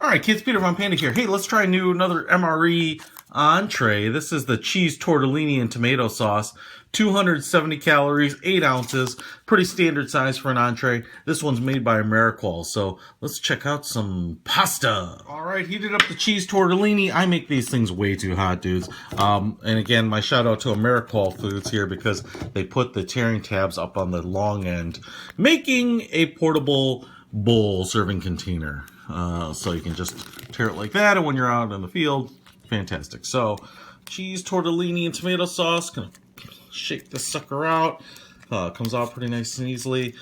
All right, kids, Peter Von Panda here. Hey, let's try another MRE entree. This is the cheese tortellini and tomato sauce. 270 calories, 8 ounces. Pretty standard size for an entree. This one's made by Ameriqual, so let's check out some pasta. All right, heated up the cheese tortellini. I make these things way too hot, dudes. And again, my shout out to Ameriqual Foods here because they put the tearing tabs up on the long end, making a portable bowl serving container. So you can just tear it like that, and when you're out in the field, fantastic. So, cheese, tortellini, and tomato sauce. Gonna shake this sucker out. Comes out pretty nice and easily.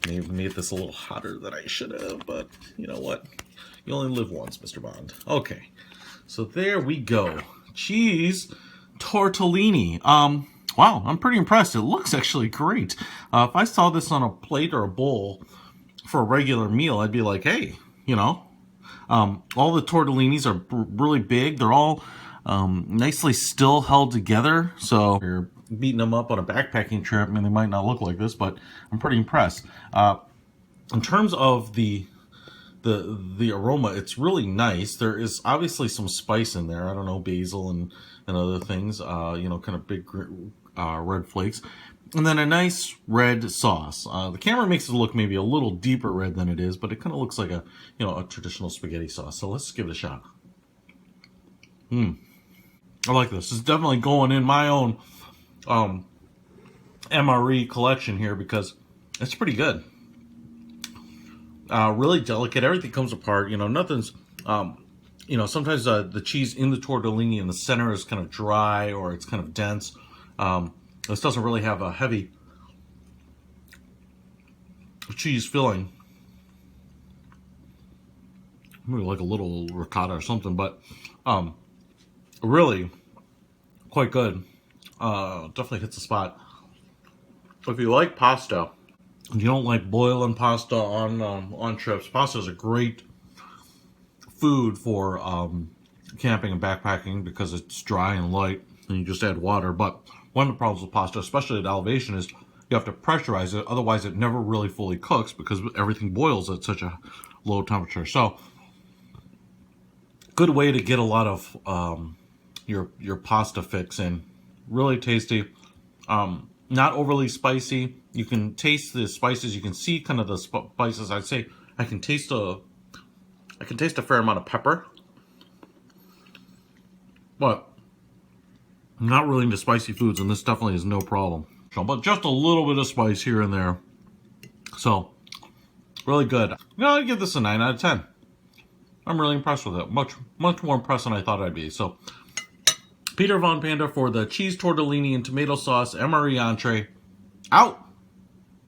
Maybe made this a little hotter than I should have, but you know what? You only live once, Mr. Bond. Okay, so there we go. Cheese tortellini. Wow, I'm pretty impressed. It looks actually great. If I saw this on a plate or a bowl for a regular meal, I'd be like, hey, you know, all the tortellinis are really big. They're all nicely still held together. So you're beating them up on a backpacking trip. I mean, they might not look like this, but I'm pretty impressed. In terms of the aroma, it's really nice. There is obviously some spice in there. I don't know, basil and other things. You know, kind of big red flakes. And then a nice red sauce. The camera makes it look maybe a little deeper red than it is, but it kind of looks like a traditional spaghetti sauce. So let's give it a shot. I like this. It's definitely going in my own MRE collection here because it's pretty good. Really delicate. Everything comes apart. You know, nothing's. You know, sometimes the cheese in the tortellini in the center is kind of dry or it's kind of dense. This doesn't really have a heavy cheese filling. Maybe like a little ricotta or something, but really quite good. Definitely hits the spot. If you like pasta and you don't like boiling pasta on trips, pasta is a great food for camping and backpacking because it's dry and light and you just add water. But one of the problems with pasta, especially at elevation, is you have to pressurize it. Otherwise, it never really fully cooks because everything boils at such a low temperature. So, good way to get a lot of your pasta fix in. Really tasty. Not overly spicy. You can taste the spices. You can see kind of the spices. I'd say I can taste a fair amount of pepper, but I'm not really into spicy foods, and this definitely is no problem. But just a little bit of spice here and there. So, really good. You know, I'd give this a 9 out of 10. I'm really impressed with it. Much more impressed than I thought I'd be. So, Peter Von Panda for the cheese tortellini and tomato sauce MRE entree. Out!